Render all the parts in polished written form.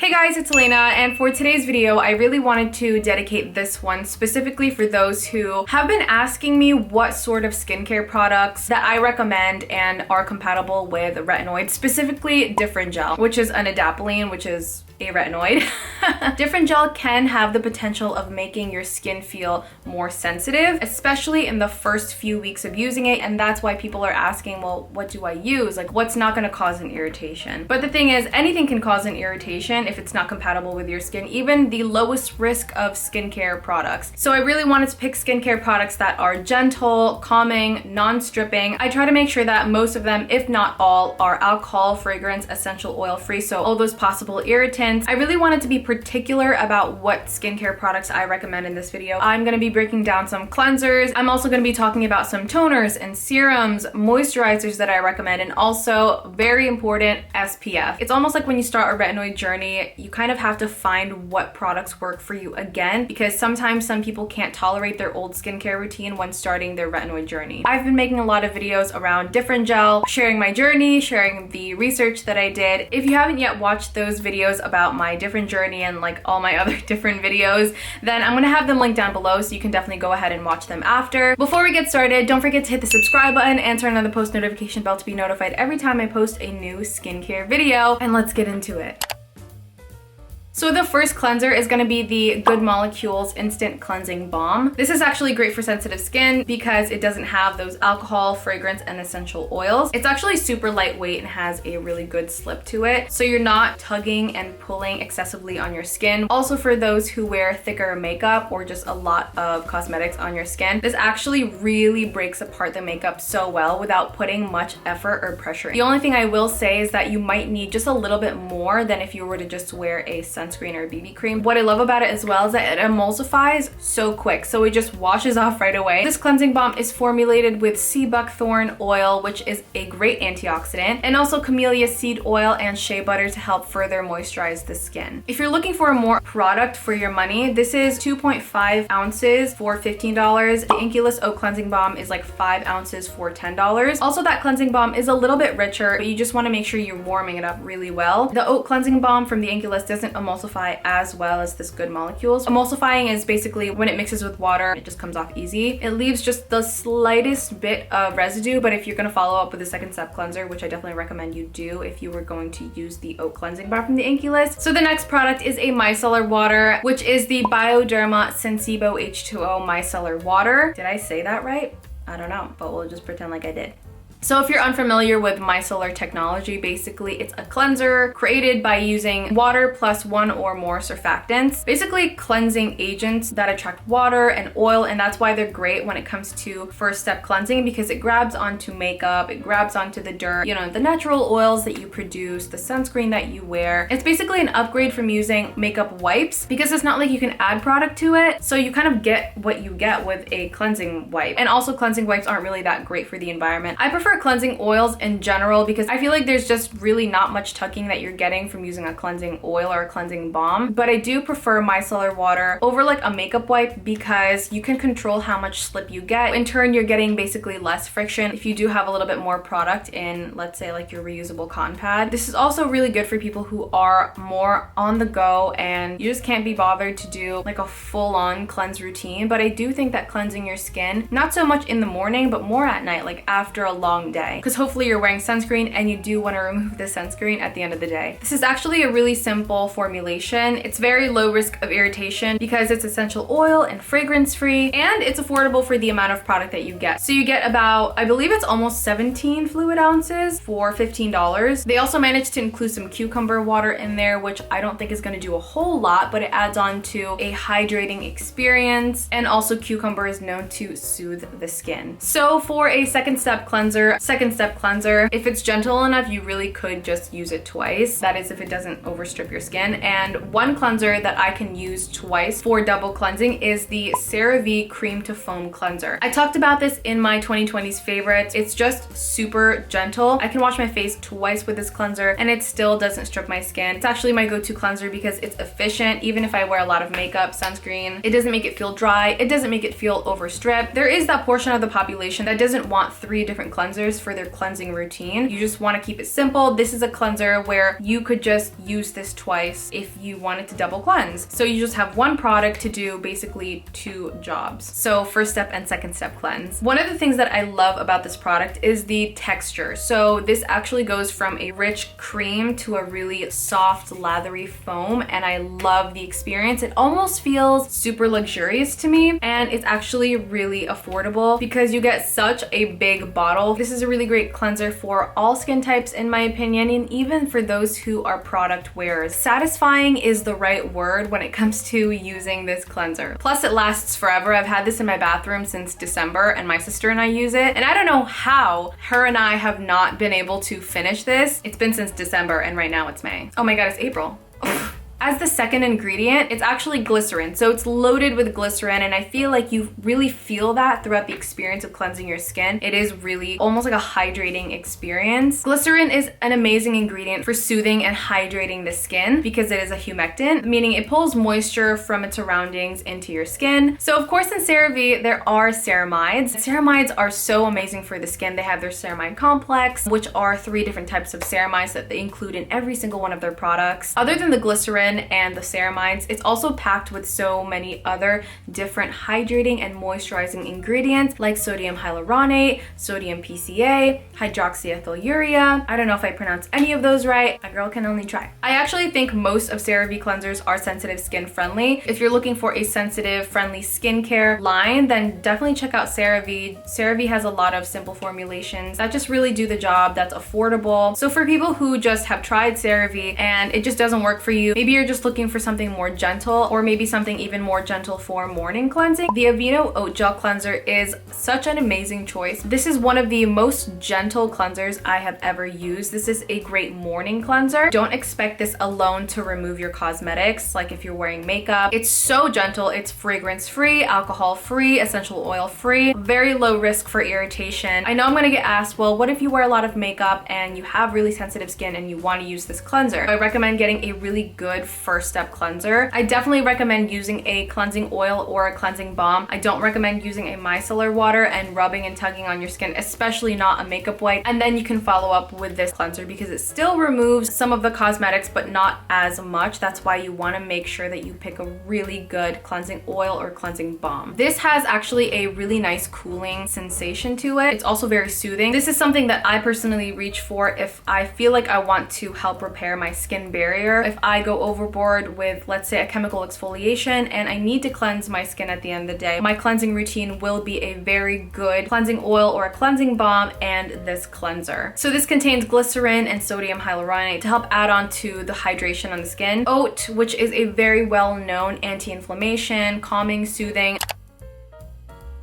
Hey guys, it's Eleina, and for today's video, I really wanted to dedicate this one specifically for those who have been asking me what sort of skincare products that I recommend and are compatible with retinoids, specifically Differin Gel, which is an adapalene, which is a retinoid. Differin Gel can have the potential of making your skin feel more sensitive, especially in the first few weeks of using it, and that's why people are asking, well, what do I use? Like, what's not going to cause an irritation? But the thing is, anything can cause an irritation if it's not compatible with your skin, even the lowest risk of skincare products. So I really wanted to pick skincare products that are gentle, calming, non-stripping. I try to make sure that most of them, if not all, are alcohol, fragrance, essential oil free, so all those possible irritants. I really wanted to be particular about what skincare products I recommend in this video. I'm going to be breaking down some cleansers. I'm also going to be talking about some toners and serums, moisturizers that I recommend, and also, very important, SPF. It's almost like when you start a retinoid journey, you kind of have to find what products work for you again, because sometimes some people can't tolerate their old skincare routine when starting their retinoid journey. I've been making a lot of videos around Differin Gel, sharing my journey, sharing the research that I did. If you haven't yet watched those videos about my different journey and like all my other different videos, then I'm gonna have them linked down below, so you can definitely go ahead and watch them after. Before we get started, don't forget to hit the subscribe button and turn on the post notification bell to be notified every time I post a new skincare video, and let's get into it. So the first cleanser is going to be the Good Molecules Instant Cleansing Balm. This is actually great for sensitive skin because it doesn't have those alcohol, fragrance, and essential oils. It's actually super lightweight and has a really good slip to it, so you're not tugging and pulling excessively on your skin. Also, for those who wear thicker makeup or just a lot of cosmetics on your skin, this actually really breaks apart the makeup so well without putting much effort or pressure. The only thing I will say is that you might need just a little bit more than if you were to just wear a sunscreen or a BB cream. What I love about it as well is that it emulsifies so quick, so it just washes off right away. This cleansing balm is formulated with sea buckthorn oil, which is a great antioxidant, and also camellia seed oil and shea butter to help further moisturize the skin. If you're looking for more product for your money, this is 2.5 ounces for $15. The Inculus Oat Cleansing Balm is like 5 ounces for $10. Also, that cleansing balm is a little bit richer, but you just want to make sure you're warming it up really well. The Oat Cleansing Balm from the Inculus doesn't emulsify as well as this Good Molecules. Emulsifying is basically when it mixes with water, it just comes off easy. It leaves just the slightest bit of residue, but if you're going to follow up with a second step cleanser, which I definitely recommend you do if you were going to use the Oat Cleansing Bar from the Inculus. So the next product is a micellar water, which is the Bioderma Sensebo H2O micellar water. Did I say that right? I don't know, but we'll just pretend like I did. So if you're unfamiliar with micellar technology, basically it's a cleanser created by using water plus one or more surfactants, basically cleansing agents that attract water and oil, and that's why they're great when it comes to first step cleansing, because it grabs onto makeup, it grabs onto the dirt, you know, the natural oils that you produce, the sunscreen that you wear. It's basically an upgrade from using makeup wipes, because it's not like you can add product to it, so you kind of get what you get with a cleansing wipe. And also, cleansing wipes aren't really that great for the environment. I prefer cleansing oils in general because I feel like there's just really not much tucking that you're getting from using a cleansing oil or a cleansing balm, but I do prefer micellar water over like a makeup wipe because you can control how much slip you get. In turn, you're getting basically less friction if you do have a little bit more product in, let's say, like your reusable cotton pad. This is also really good for people who are more on the go and you just can't be bothered to do like a full-on cleanse routine, but I do think that cleansing your skin, not so much in the morning, but more at night, like after a long day, because hopefully you're wearing sunscreen and you do want to remove the sunscreen at the end of the day. This is actually a really simple formulation. It's very low risk of irritation because it's essential oil and fragrance free, and it's affordable for the amount of product that you get. So you get about, I believe it's almost 17 fluid ounces for $15. They also managed to include some cucumber water in there, which I don't think is going to do a whole lot, but it adds on to a hydrating experience, and also cucumber is known to soothe the skin. So for a second step cleanser, if it's gentle enough, you really could just use it twice. That is if it doesn't overstrip your skin. And one cleanser that I can use twice for double cleansing is the CeraVe Cream to Foam Cleanser. I talked about this in my 2020s favorites. It's just super gentle. I can wash my face twice with this cleanser and it still doesn't strip my skin. It's actually my go-to cleanser because it's efficient. Even if I wear a lot of makeup, sunscreen, it doesn't make it feel dry. It doesn't make it feel overstripped. There is that portion of the population that doesn't want 3 different cleansers cleansers for their cleansing routine. You just want to keep it simple. This is a cleanser where you could just use this twice if you wanted to double cleanse. So you just have one product to do basically 2 jobs. So first step and second step cleanse. One of the things that I love about this product is the texture. So this actually goes from a rich cream to a really soft, lathery foam, and I love the experience. It almost feels super luxurious to me, and it's actually really affordable because you get such a big bottle. This is a really great cleanser for all skin types in my opinion, and even for those who are product wearers. Satisfying is the right word when it comes to using this cleanser. Plus it lasts forever. I've had this in my bathroom since December, and my sister and I use it, and I don't know how her and I have not been able to finish this. It's been since December and right now it's May. Oh my god, it's April. As the second ingredient, it's actually glycerin. So it's loaded with glycerin, and I feel like you really feel that throughout the experience of cleansing your skin. It is really almost like a hydrating experience. Glycerin is an amazing ingredient for soothing and hydrating the skin because it is a humectant, meaning it pulls moisture from its surroundings into your skin. So of course in CeraVe, there are ceramides. Ceramides are so amazing for the skin. They have their ceramide complex, which are 3 different types of ceramides that they include in every single one of their products. Other than the glycerin and the ceramides, it's also packed with so many other different hydrating and moisturizing ingredients like sodium hyaluronate, sodium PCA, hydroxyethyl urea. I don't know if I pronounced any of those right. A girl can only try. I actually think most of CeraVe cleansers are sensitive skin friendly. If you're looking for a sensitive friendly skincare line, then definitely check out CeraVe. CeraVe has a lot of simple formulations that just really do the job, that's affordable. So for people who just have tried CeraVe and it just doesn't work for you, maybe you're just looking for something more gentle, or maybe something even more gentle for morning cleansing, the Aveeno Oat Gel Cleanser is such an amazing choice. This is one of the most gentle cleansers I have ever used. This is a great morning cleanser. Don't expect this alone to remove your cosmetics, like if you're wearing makeup. It's so gentle. It's fragrance free, alcohol free, essential oil free, very low risk for irritation. I know I'm gonna get asked, well, what if you wear a lot of makeup and you have really sensitive skin and you want to use this cleanser? I recommend getting a really good first step cleanser. I definitely recommend using a cleansing oil or a cleansing balm. I don't recommend using a micellar water and rubbing and tugging on your skin, especially not a makeup wipe. And then you can follow up with this cleanser because it still removes some of the cosmetics, but not as much. That's why you want to make sure that you pick a really good cleansing oil or cleansing balm. This has actually a really nice cooling sensation to it. It's also very soothing. This is something that I personally reach for if I feel like I want to help repair my skin barrier. If I go overboard with, let's say, a chemical exfoliation and I need to cleanse my skin at the end of the day, my cleansing routine will be a very good cleansing oil or a cleansing balm and this cleanser. So this contains glycerin and sodium hyaluronate to help add on to the hydration on the skin. Oat, which is a very well-known anti-inflammation, calming, soothing.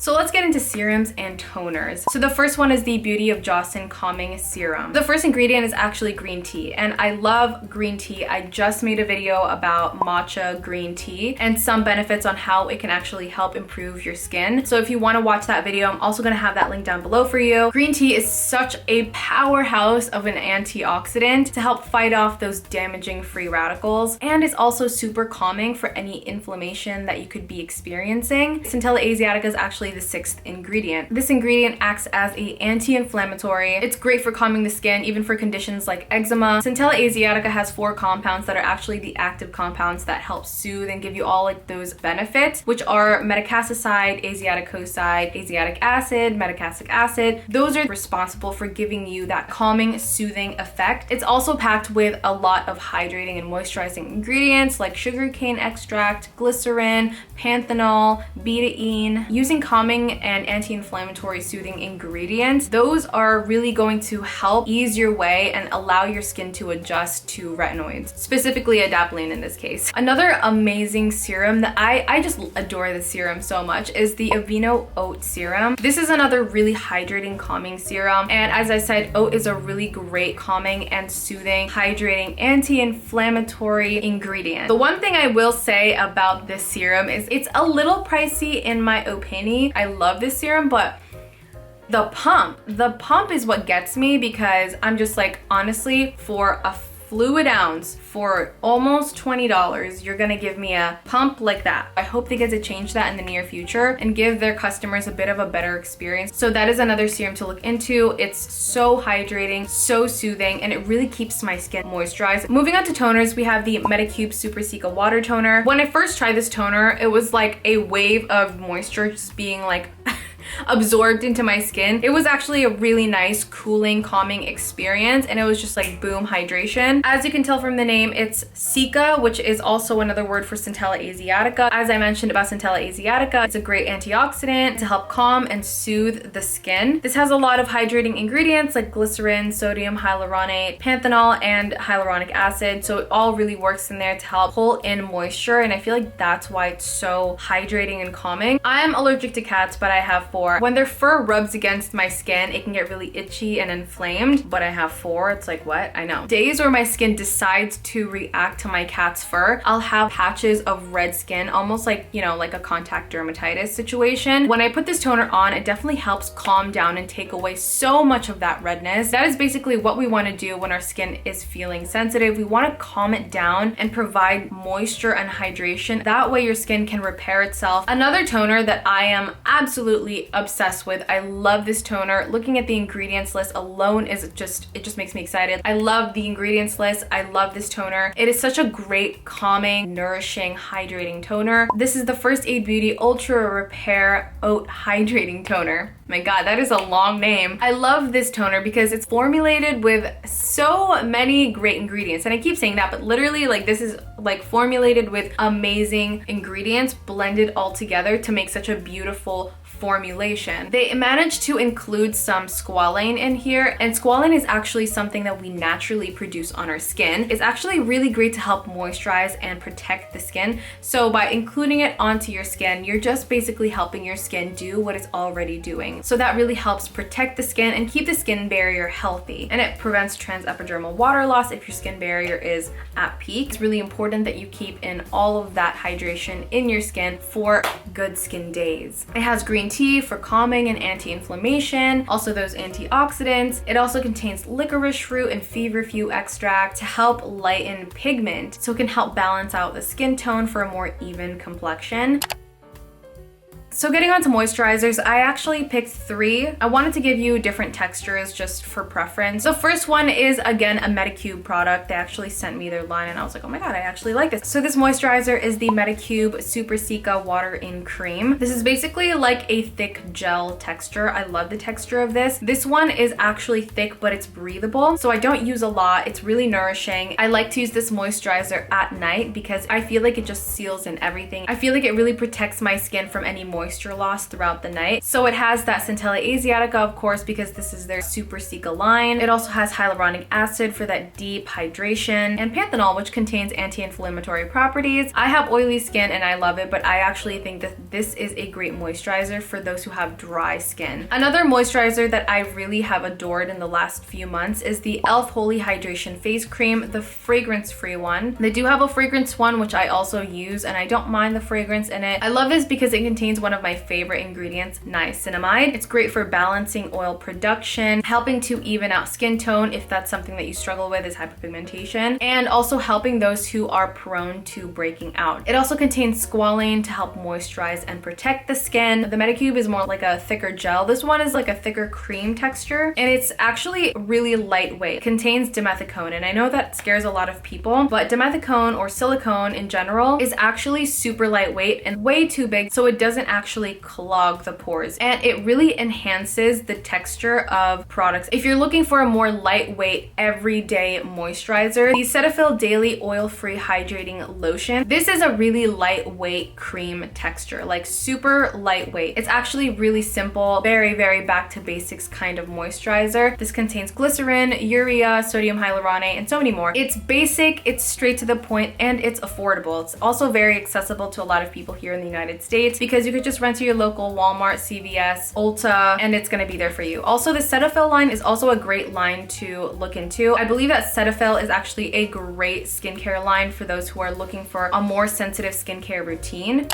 So let's get into serums and toners. So the first one is the Beauty of Jocelyn Calming Serum. The first ingredient is actually green tea, and I love green tea. I just made a video about matcha green tea and some benefits on how it can actually help improve your skin. So if you want to watch that video, I'm also going to have that link down below for you. Green tea is such a powerhouse of an antioxidant to help fight off those damaging free radicals, and it's also super calming for any inflammation that you could be experiencing. Centella asiatica is actually the 6th ingredient. This ingredient acts as an anti-inflammatory. It's great for calming the skin, even for conditions like eczema. Centella asiatica has 4 compounds that are actually the active compounds that help soothe and give you all like those benefits, which are metacasticide, asiaticoside, asiatic acid, metacastic acid. Those are responsible for giving you that calming, soothing effect. It's also packed with a lot of hydrating and moisturizing ingredients like sugarcane extract, glycerin, panthenol, betaine. Using calming and anti-inflammatory soothing ingredients, those are really going to help ease your way and allow your skin to adjust to retinoids, specifically adapalene in this case. Another amazing serum that I just adore this serum so much is the Aveeno Oat Serum. This is another really hydrating, calming serum, and as I said, oat is a really great calming and soothing, hydrating, anti-inflammatory ingredient. The one thing I will say about this serum is it's a little pricey in my opinion. I love this serum, but the pump is what gets me, because I'm just like, honestly, for a fluid ounce for almost $20, you're gonna give me a pump like that. I hope they get to change that in the near future and give their customers a bit of a better experience. So that is another serum to look into. It's so hydrating, so soothing, and it really keeps my skin moisturized. Moving on to toners, we have the Medicube Super Cica Water Toner. When I first tried this toner, it was like a wave of moisture just being like absorbed into my skin. It was actually a really nice, cooling, calming experience, and it was just like boom, hydration. As you can tell from the name, it's Cica, which is also another word for Centella asiatica. As I mentioned about Centella asiatica, it's a great antioxidant to help calm and soothe the skin. This has a lot of hydrating ingredients like glycerin, sodium hyaluronate, panthenol, and hyaluronic acid, so it all really works in there to help pull in moisture, and I feel like that's why it's so hydrating and calming. I am allergic to cats, but I have 4. When their fur rubs against my skin, it can get really itchy and inflamed, but I have 4. It's like, what? I know. Days where my skin decides to react to my cat's fur, I'll have patches of red skin, almost like, you know, like a contact dermatitis situation. When I put this toner on, it definitely helps calm down and take away so much of that redness. That is basically what we want to do when our skin is feeling sensitive. We want to calm it down and provide moisture and hydration. That way your skin can repair itself. Another toner that I am absolutely obsessed with. I love this toner. Looking at the ingredients list alone it just makes me excited. I love the ingredients list. I love this toner. It is such a great, calming, nourishing, hydrating toner. This is the First Aid Beauty Ultra Repair Oat Hydrating Toner. My God, that is a long name. I love this toner because it's formulated with so many great ingredients. And I keep saying that, but literally like this is like formulated with amazing ingredients blended all together to make such a beautiful formulation. They managed to include some squalane in here, and squalane is actually something that we naturally produce on our skin. It's actually really great to help moisturize and protect the skin. So by including it onto your skin, you're just basically helping your skin do what it's already doing. So that really helps protect the skin and keep the skin barrier healthy. And it prevents transepidermal water loss if your skin barrier is at peak. It's really important that you keep in all of that hydration in your skin for good skin days. It has green tea for calming and anti-inflammation, also those antioxidants. It also contains licorice root and feverfew extract to help lighten pigment, so it can help balance out the skin tone for a more even complexion. So getting on to moisturizers, I actually picked 3. I wanted to give you different textures just for preference. The first one is, again, a Medicube product. They actually sent me their line and I was like, oh my God, I actually like this. So this moisturizer is the Medicube Super Cica Water in Cream. This is basically like a thick gel texture. I love the texture of this. This one is actually thick, but it's breathable, so I don't use a lot. It's really nourishing. I like to use this moisturizer at night because I feel like it just seals in everything. I feel like it really protects my skin from any moisture loss throughout the night. So it has that Centella asiatica, of course, because this is their Super Cica line. It also has hyaluronic acid for that deep hydration, and panthenol, which contains anti-inflammatory properties. I have oily skin and I love it, but I actually think that this is a great moisturizer for those who have dry skin. Another moisturizer that I really have adored in the last few months is the e.l.f. Holy Hydration Face Cream, the fragrance-free one. They do have a fragrance one, which I also use, and I don't mind the fragrance in it. I love this because it contains one of my favorite ingredients, niacinamide. It's great for balancing oil production, helping to even out skin tone if that's something that you struggle with, is hyperpigmentation, and also helping those who are prone to breaking out. It also contains squalane to help moisturize and protect the skin. The Medicube is more like a thicker gel. This one is like a thicker cream texture, and it's actually really lightweight. It contains dimethicone, and I know that scares a lot of people, but dimethicone or silicone in general is actually super lightweight and way too big, so it doesn't actually clog the pores, and it really enhances the texture of products. If you're looking for a more lightweight everyday moisturizer, the Cetaphil Daily Oil-Free Hydrating Lotion, this is a really lightweight cream texture, like super lightweight. It's actually really simple, very, very back to basics kind of moisturizer. This contains glycerin, urea, sodium hyaluronate, and so many more. It's basic, it's straight to the point, and it's affordable. It's also very accessible to a lot of people here in the United States because you could just run to your local Walmart, CVS, Ulta, and it's gonna be there for you. Also, the Cetaphil line is also a great line to look into. I believe that Cetaphil is actually a great skincare line for those who are looking for a more sensitive skincare routine.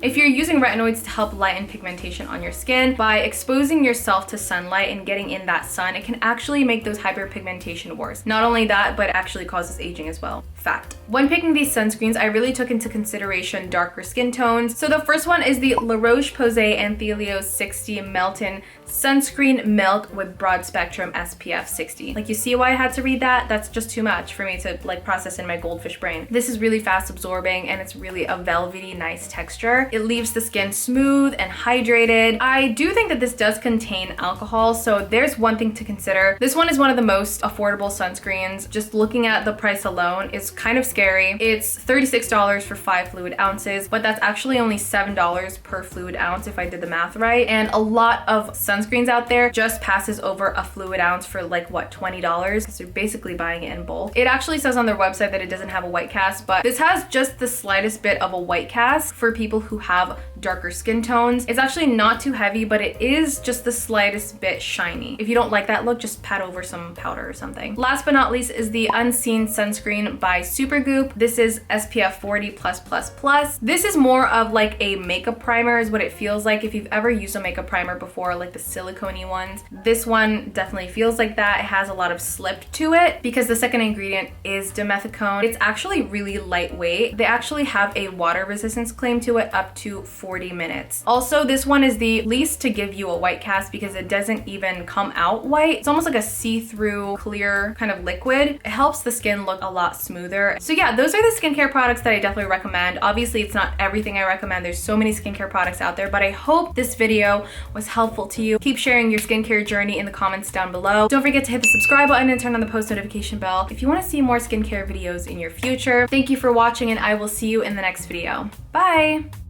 If you're using retinoids to help lighten pigmentation on your skin, by exposing yourself to sunlight and getting in that sun, it can actually make those hyperpigmentation worse. Not only that, but it actually causes aging as well. Fact. When picking these sunscreens, I really took into consideration darker skin tones. So the first one is the La Roche-Posay Anthelios 60 Melton Sunscreen Milk with Broad Spectrum SPF 60. Like, you see why I had to read that? That's just too much for me to like process in my goldfish brain. This is really fast absorbing and it's really a velvety, nice texture. It leaves the skin smooth and hydrated. I do think that this does contain alcohol, so there's one thing to consider. This one is one of the most affordable sunscreens. Just looking at the price alone is kind of scary. It's $36 for 5 fluid ounces, but that's actually only $7 per fluid ounce if I did the math right. And a lot of sunscreens out there just passes over a fluid ounce for like, what, $20? So you're basically buying it in bulk. It actually says on their website that it doesn't have a white cast, but this has just the slightest bit of a white cast for people who have darker skin tones. It's actually not too heavy, but it is just the slightest bit shiny. If you don't like that look, just pat over some powder or something. Last but not least is the Unseen Sunscreen by Supergoop. This is SPF 40+++. This is more of like a makeup primer is what it feels like. If you've ever used a makeup primer before, like the silicone-y ones, this one definitely feels like that. It has a lot of slip to it because the second ingredient is dimethicone. It's actually really lightweight. They actually have a water resistance claim to it up to 40 minutes. Also, this one is the least to give you a white cast because it doesn't even come out white. It's almost like a see-through clear kind of liquid. It helps the skin look a lot smoother. So yeah, those are the skincare products that I definitely recommend. Obviously, it's not everything I recommend. There's so many skincare products out there, but I hope this video was helpful to you. Keep sharing your skincare journey in the comments down below. Don't forget to hit the subscribe button and turn on the post notification bell if you want to see more skincare videos in your future. Thank you for watching, and I will see you in the next video. Bye!